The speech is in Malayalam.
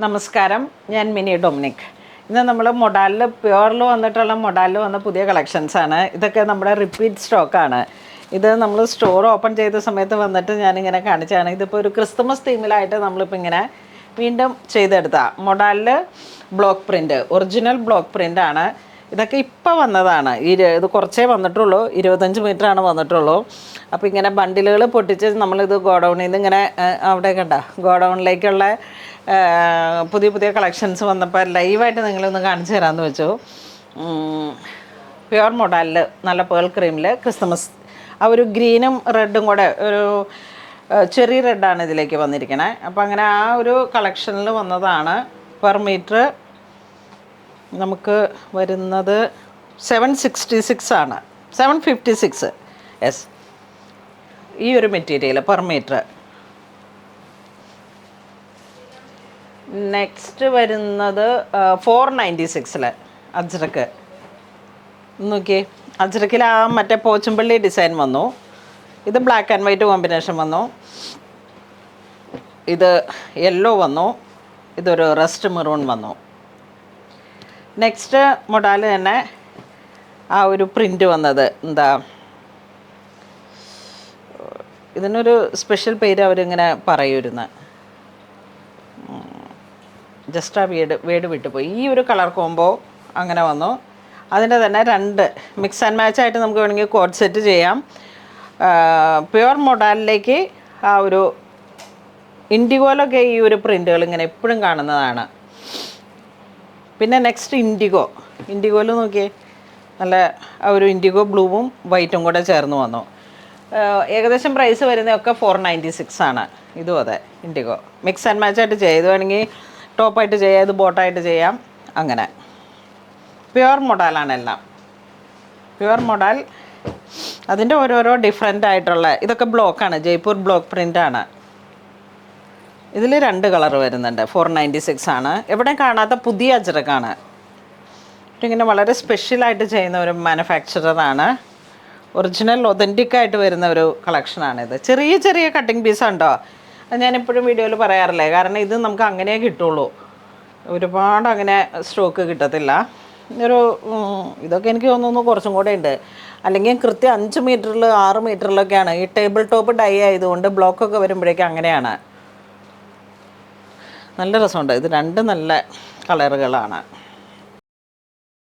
നമസ്കാരം, ഞാൻ മിനി ഡൊമിനിക്. ഇന്ന് നമ്മൾ മൊഡാലിൽ പ്യുവറിൽ വന്ന പുതിയ കളക്ഷൻസാണ്. ഇതൊക്കെ നമ്മുടെ റിപ്പീറ്റ് സ്റ്റോക്കാണ്. ഇത് നമ്മൾ സ്റ്റോർ ഓപ്പൺ ചെയ്ത സമയത്ത് വന്നിട്ട് ഞാനിങ്ങനെ കാണിച്ചാണ്. ഇതിപ്പോൾ ഒരു ക്രിസ്മസ് തീമിലായിട്ട് നമ്മളിപ്പോൾ ഇങ്ങനെ വീണ്ടും ചെയ്തെടുത്ത മൊഡാലിൽ ബ്ലോക്ക് പ്രിൻ്റ്, ഒറിജിനൽ ബ്ലോക്ക് പ്രിൻ്റാണ്. ഇതൊക്കെ ഇപ്പോൾ വന്നതാണ്. ഇത് കുറച്ചേ വന്നിട്ടുള്ളൂ, 25 മീറ്ററാണ് വന്നിട്ടുള്ളൂ. അപ്പോൾ ഇങ്ങനെ ബണ്ടിലുകൾ പൊട്ടിച്ച് നമ്മളിത് ഗോഡൗണിൽ നിന്ന് ഇങ്ങനെ അവിടെ കണ്ട ഗോഡൗണിലേക്കുള്ള പുതിയ പുതിയ കളക്ഷൻസ് വന്നപ്പോൾ ലൈവായിട്ട് നിങ്ങളൊന്ന് കാണിച്ചു തരാമെന്ന് വെച്ചു. പ്യുവർ മൊഡാലിൽ നല്ല പേൾ ക്രീമിൽ ക്രിസ്മസ് ആ ഒരു ഗ്രീനും റെഡും കൂടെ ഒരു ചെറിയ റെഡാണ് ഇതിലേക്ക് വന്നിരിക്കണേ. അപ്പോൾ അങ്ങനെ ആ ഒരു കളക്ഷനിൽ വന്നതാണ്. പെർ മീറ്റർ നമുക്ക് വരുന്നത് 766 ആണ്, 756. യെസ്, ഈ ഒരു മെറ്റീരിയൽ പെർ മീറ്റർ. നെക്സ്റ്റ് വരുന്നത് 496 അജ്രക്ക്. നോക്കിയേ, അജ്രക്കിൽ ആ മറ്റേ പോച്ചുംപള്ളി ഡിസൈൻ വന്നു. ഇത് ബ്ലാക്ക് ആൻഡ് വൈറ്റ് കോമ്പിനേഷൻ വന്നു. ഇത് യെല്ലോ വന്നു. ഇതൊരു റസ്റ്റ് മെറൂൺ വന്നു. നെക്സ്റ്റ് മൊഡാൽ തന്നെ ആ ഒരു പ്രിൻ്റ് വന്നത് എന്താ, ഇതിനൊരു സ്പെഷ്യൽ പേര് അവരിങ്ങനെ പറയുമായിരുന്നു, ജസ്റ്റ് ആ വേഡ് വിട്ടുപോയി. ഈ ഒരു കളർ കോംബോ അങ്ങനെ വന്നു. അതിൻ്റെ തന്നെ 2 മിക്സ് ആൻഡ് മാച്ച് ആയിട്ട് നമുക്ക് വേണമെങ്കിൽ കോഡ് സെറ്റ് ചെയ്യാം. പ്യുവർ മൊഡാലിലേക്ക് ആ ഒരു ഇൻഡിഗോയിലൊക്കെ ഈ ഒരു പ്രിൻ്റുകൾ ഇങ്ങനെ എപ്പോഴും കാണുന്നതാണ്. പിന്നെ നെക്സ്റ്റ് ഇൻഡിഗോയിൽ നോക്കിയേ, നല്ല ആ ഒരു ഇൻഡിഗോ ബ്ലൂവും വൈറ്റും കൂടെ ചേർന്ന് വന്നു. ഏകദേശം പ്രൈസ് വരുന്നതൊക്കെ 496 ആണ്. ഇതും അതെ, ഇൻഡിഗോ മിക്സ് ആൻഡ് മാച്ച് ആയിട്ട് ചെയ്യാം. ഇത് വേണമെങ്കിൽ ടോപ്പായിട്ട് ചെയ്യാം, ഇത് ബോട്ടായിട്ട് ചെയ്യാം. അങ്ങനെ പ്യുവർ മൊഡാലാണ് എല്ലാം. പ്യുവർ മൊഡാൽ അതിൻ്റെ ഓരോരോ ഡിഫറെൻ്റ് ആയിട്ടുള്ള ഇതൊക്കെ ബ്ലോക്കാണ്, ജയ്പൂർ ബ്ലോക്ക് പ്രിൻ്റാണ്. ഇതിൽ 2 കളർ വരുന്നുണ്ട്. 496 ആണ്. എവിടെ കാണാത്ത പുതിയ അജ്രക്കാണ്. ഇങ്ങനെ വളരെ സ്പെഷ്യലായിട്ട് ചെയ്യുന്ന ഒരു മാനുഫാക്ചററാണ്. ഒറിജിനൽ ഒതൻറ്റിക്കായിട്ട് വരുന്ന ഒരു കളക്ഷനാണിത്. ചെറിയ ചെറിയ കട്ടിങ് പീസുണ്ടോ, അത് ഞാനെപ്പോഴും വീഡിയോയിൽ പറയാറില്ലേ, കാരണം ഇത് നമുക്ക് അങ്ങനെ കിട്ടുള്ളൂ, ഒരുപാട് അങ്ങനെ സ്റ്റോക്ക് കിട്ടത്തില്ല. ഇതൊക്കെ എനിക്ക് തോന്നുന്നു കുറച്ചും കൂടെ ഉണ്ട്. അല്ലെങ്കിൽ കൃത്യം 5 മീറ്ററിൽ 6 മീറ്ററിലൊക്കെയാണ്. ഈ ടേബിൾ ടോപ്പ് ഡൈ ആയതുകൊണ്ട് ബ്ലോക്കൊക്കെ വരുമ്പോഴേക്കും അങ്ങനെയാണ്. നല്ല രസമുണ്ട്. ഇത് 2 നല്ല കളറുകളാണ്.